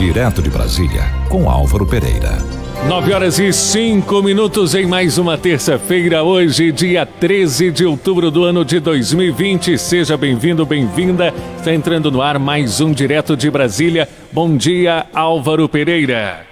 Direto de Brasília, com Álvaro Pereira. 9h05 em mais uma terça-feira, hoje, dia 13 de outubro do ano de 2020. Seja bem-vindo, bem-vinda. Está entrando no ar mais um Direto de Brasília. Bom dia, Álvaro Pereira.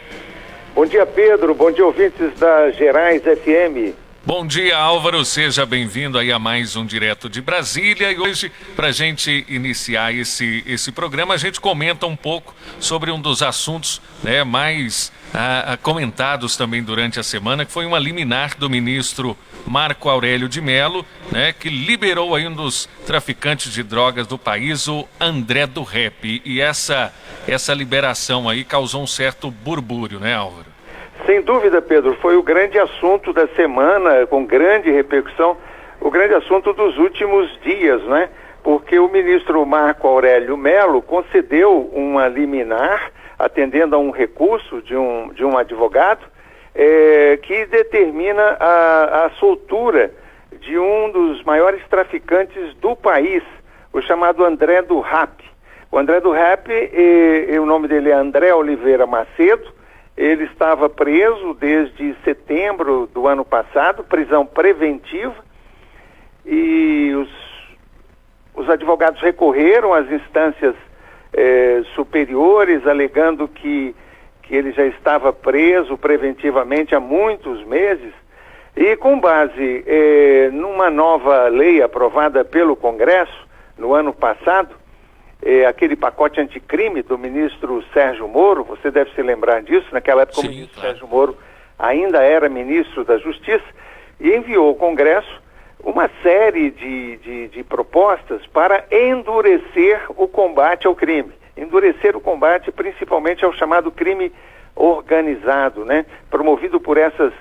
Bom dia, Pedro. Bom dia, ouvintes da Gerais FM. Bom dia, Álvaro. Seja bem-vindo aí a mais um Direto de Brasília. E hoje, para a gente iniciar esse programa, a gente comenta um pouco sobre um dos assuntos mais comentados também durante a semana, que foi uma liminar do ministro Marco Aurélio de Mello, que liberou aí um dos traficantes de drogas do país, o André do Rap. E essa liberação aí causou um certo burbúrio, Álvaro? Sem dúvida, Pedro, foi o grande assunto da semana, com grande repercussão, o grande assunto dos últimos dias, Porque o ministro Marco Aurélio Mello concedeu uma liminar, atendendo a um recurso de um advogado, que determina a soltura de um dos maiores traficantes do país, o chamado André do Rap. O André do Rap, o nome dele é André Oliveira Macedo. Ele estava preso desde setembro do ano passado, prisão preventiva, e os advogados recorreram às instâncias superiores, alegando que ele já estava preso preventivamente há muitos meses, e com base numa nova lei aprovada pelo Congresso no ano passado, aquele pacote anticrime do ministro Sérgio Moro, você deve se lembrar disso, naquela época. Sim, o ministro Sérgio Moro ainda era ministro da Justiça, e enviou ao Congresso uma série de propostas para endurecer o combate ao crime, endurecer o combate principalmente ao chamado crime organizado, promovido por essas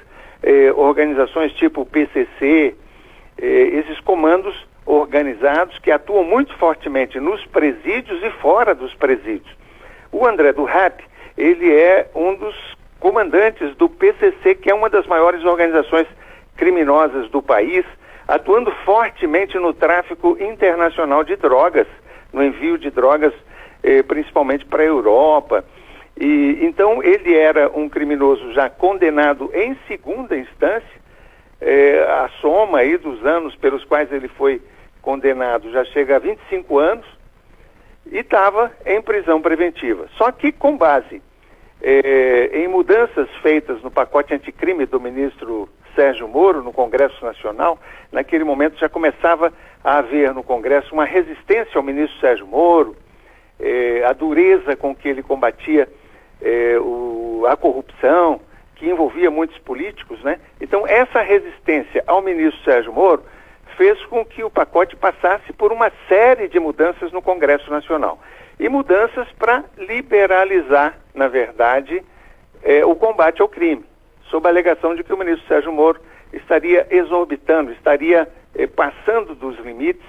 organizações tipo PCC, esses comandos organizados que atuam muito fortemente nos presídios e fora dos presídios. O André do Rap, ele é um dos comandantes do PCC, que é uma das maiores organizações criminosas do país, atuando fortemente no tráfico internacional de drogas, no envio de drogas principalmente para a Europa. E então ele era um criminoso já condenado em segunda instância, a soma aí dos anos pelos quais ele foi condenado já chega a 25 anos, e estava em prisão preventiva. Só que com base em mudanças feitas no pacote anticrime do ministro Sérgio Moro no Congresso Nacional, naquele momento já começava a haver no Congresso uma resistência ao ministro Sérgio Moro, a dureza com que ele combatia a corrupção, que envolvia muitos políticos, Então essa resistência ao ministro Sérgio Moro fez com que o pacote passasse por uma série de mudanças no Congresso Nacional. E mudanças para liberalizar, na verdade, o combate ao crime, sob a alegação de que o ministro Sérgio Moro estaria exorbitando, estaria passando dos limites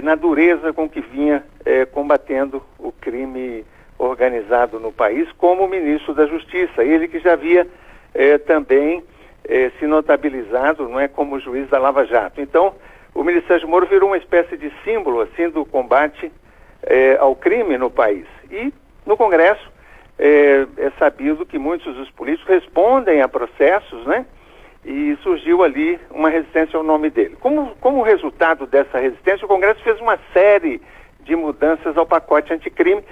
na dureza com que vinha combatendo o crime organizado no país, como ministro da Justiça. Ele que já havia também se notabilizado, como juiz da Lava Jato. Então, o ministro Sérgio Moro virou uma espécie de símbolo, assim, do combate ao crime no país. E, no Congresso, é sabido que muitos dos políticos respondem a processos, E surgiu ali uma resistência ao nome dele. Como resultado dessa resistência, o Congresso fez uma série de mudanças ao pacote anticrime,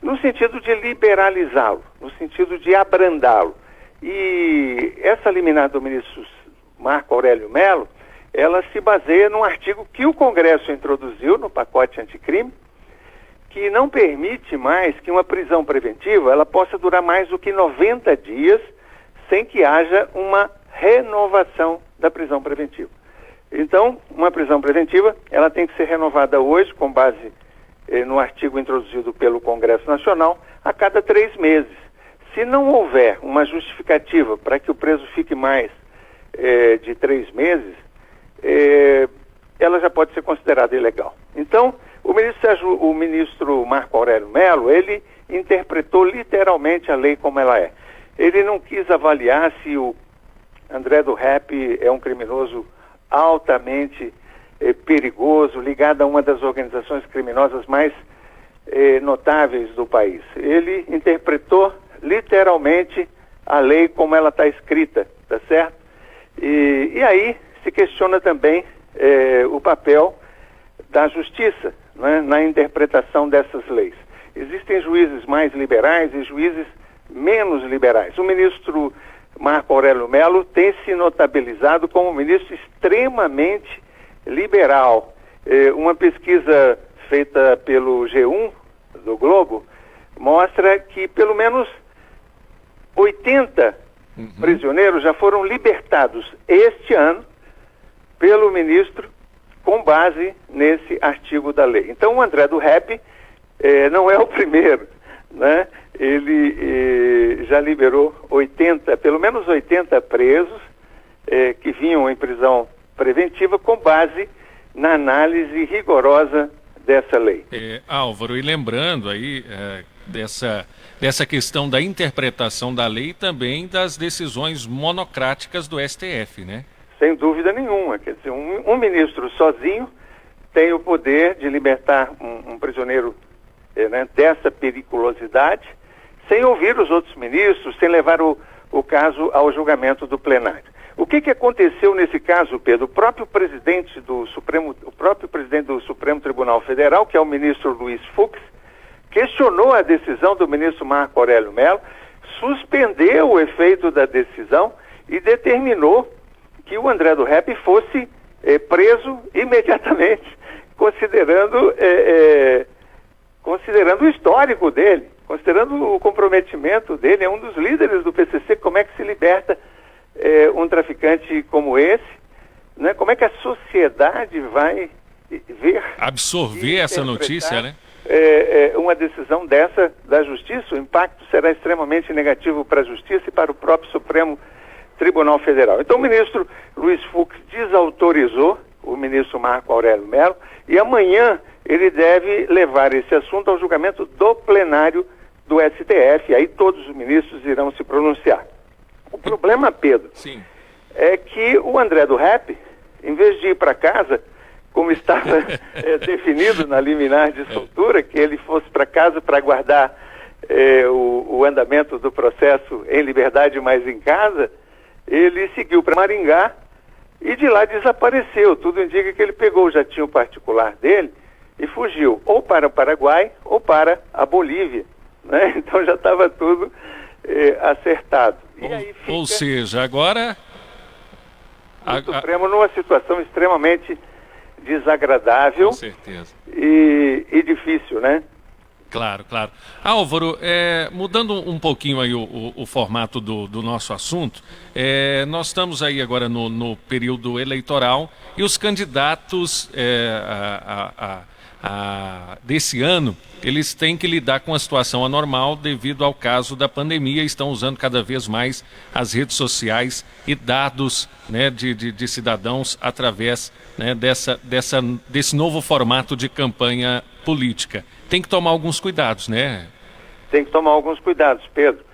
no sentido de liberalizá-lo, no sentido de abrandá-lo. E essa liminar do ministro Marco Aurélio Mello, ela se baseia num artigo que o Congresso introduziu no pacote anticrime, que não permite mais que uma prisão preventiva ela possa durar mais do que 90 dias sem que haja uma renovação da prisão preventiva. Então, uma prisão preventiva ela tem que ser renovada hoje, com base no artigo introduzido pelo Congresso Nacional, a cada 3 meses. Se não houver uma justificativa para que o preso fique mais de 3 meses, ela já pode ser considerada ilegal. Então, o ministro Marco Aurélio Mello, ele interpretou literalmente a lei como ela é. Ele não quis avaliar se o André do Rap é um criminoso altamente perigoso, ligado a uma das organizações criminosas mais notáveis do país. Ele interpretou literalmente a lei como ela está escrita, tá certo? E aí se questiona também o papel da justiça, né, na interpretação dessas leis. Existem juízes mais liberais e juízes menos liberais. O ministro Marco Aurélio Mello tem se notabilizado como um ministro extremamente liberal. Uma pesquisa feita pelo G1 do Globo mostra que pelo menos 80 prisioneiros já foram libertados este ano pelo ministro com base nesse artigo da lei. Então o André do Rep não é o primeiro, né? Ele já liberou pelo menos 80 presos que vinham em prisão preventiva com base na análise rigorosa dessa lei. Álvaro, e lembrando aí dessa questão da interpretação da lei e também das decisões monocráticas do STF, né? Sem dúvida nenhuma. Quer dizer, um ministro sozinho tem o poder de libertar um prisioneiro dessa periculosidade, sem ouvir os outros ministros, sem levar o caso ao julgamento do plenário. O que aconteceu nesse caso, Pedro? O próprio presidente do Supremo Tribunal Federal, que é o ministro Luiz Fux, questionou a decisão do ministro Marco Aurélio Mello, suspendeu o efeito da decisão e determinou que o André do Rep fosse preso imediatamente, considerando o histórico dele, considerando o comprometimento dele, é um dos líderes do PCC. Como é que se liberta um traficante como esse, né? Como é que a sociedade vai absorver essa notícia, né? Uma decisão dessa da Justiça? O impacto será extremamente negativo para a Justiça e para o próprio Supremo Tribunal Federal. Então o ministro Luiz Fux desautorizou o ministro Marco Aurélio Mello e amanhã ele deve levar esse assunto ao julgamento do plenário do STF. Aí todos os ministros irão se pronunciar. O problema, Pedro, Sim. é que o André do Rep, em vez de ir para casa, como estava definido na liminar de soltura, que ele fosse para casa para aguardar o andamento do processo em liberdade, mas em casa, ele seguiu para Maringá e de lá desapareceu. Tudo indica que ele pegou o jatinho particular dele e fugiu ou para o Paraguai ou para a Bolívia, né? Então já estava tudo acertado. Ou seja, agora o Supremo numa situação extremamente desagradável. Com certeza. E difícil, né? Claro, claro. Álvaro, mudando um pouquinho aí o formato do nosso assunto, nós estamos aí agora no período eleitoral e os candidatos desse ano, eles têm que lidar com a situação anormal devido ao caso da pandemia, estão usando cada vez mais as redes sociais e dados, né, de cidadãos através, né, desse novo formato de campanha política. Tem que tomar alguns cuidados, né? Tem que tomar alguns cuidados, Pedro,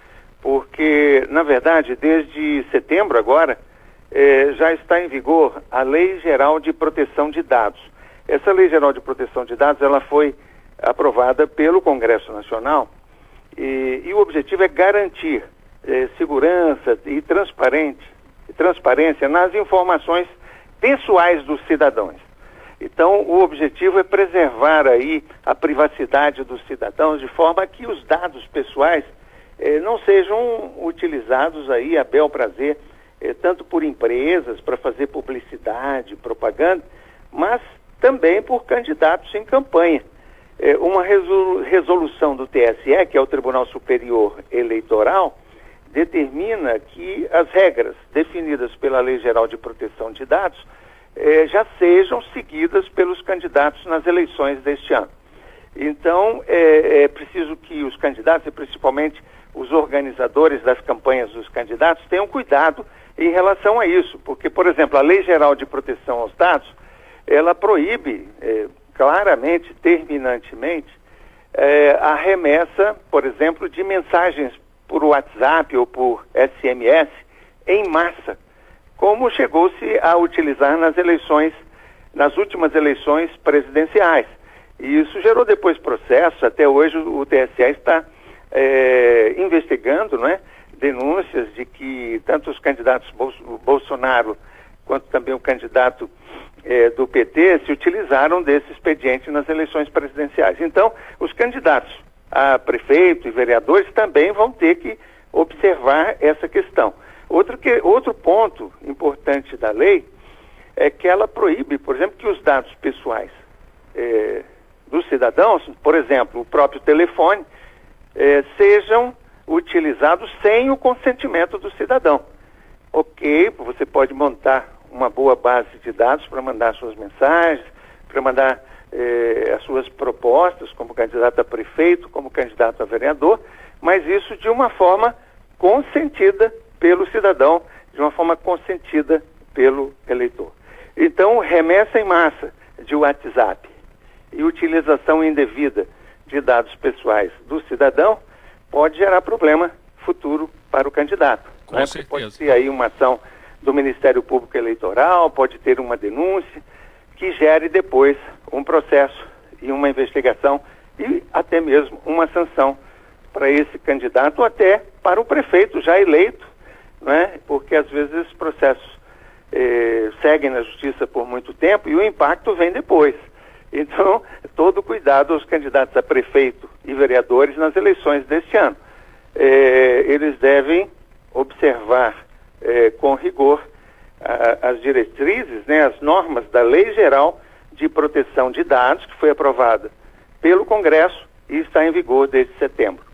porque, na verdade, desde setembro agora, já está em vigor a Lei Geral de Proteção de Dados. Essa Lei Geral de Proteção de Dados, ela foi aprovada pelo Congresso Nacional e o objetivo é garantir segurança e transparência nas informações pessoais dos cidadãos. Então, o objetivo é preservar aí a privacidade dos cidadãos de forma que os dados pessoais não sejam utilizados aí a bel prazer, tanto por empresas para fazer publicidade, propaganda, mas também por candidatos em campanha. Uma resolução do TSE, que é o Tribunal Superior Eleitoral, determina que as regras definidas pela Lei Geral de Proteção de Dados já sejam seguidas pelos candidatos nas eleições deste ano. Então, é preciso que os candidatos, e principalmente os organizadores das campanhas dos candidatos, tenham cuidado em relação a isso, porque, por exemplo, a Lei Geral de Proteção aos Dados, ela proíbe claramente, terminantemente, a remessa, por exemplo, de mensagens por WhatsApp ou por SMS em massa, como chegou-se a utilizar nas últimas eleições presidenciais. E isso gerou depois processos. Até hoje o TSE está investigando, não é, denúncias de que tanto os candidatos Bolsonaro quanto também o candidato do PT se utilizaram desse expediente nas eleições presidenciais. Então, os candidatos a prefeito e vereadores também vão ter que observar essa questão. Outro ponto importante da lei é que ela proíbe, por exemplo, que os dados pessoais dos cidadãos, por exemplo, o próprio telefone, sejam utilizados sem o consentimento do cidadão. Ok, você pode montar uma boa base de dados para mandar suas mensagens, para mandar as suas propostas como candidato a prefeito, como candidato a vereador, mas isso de uma forma consentida pelo cidadão, de uma forma consentida pelo eleitor. Então, remessa em massa de WhatsApp e utilização indevida de dados pessoais do cidadão pode gerar problema futuro para o candidato. Com certeza. Pode ter aí uma ação do Ministério Público Eleitoral, pode ter uma denúncia que gere depois um processo e uma investigação e até mesmo uma sanção para esse candidato ou até para o prefeito já eleito, né? Porque às vezes esses processos seguem na justiça por muito tempo e o impacto vem depois. Então, todo cuidado aos candidatos a prefeito e vereadores nas eleições deste ano. Eles devem observar com rigor as diretrizes, né, as normas da Lei Geral de Proteção de Dados, que foi aprovada pelo Congresso e está em vigor desde setembro.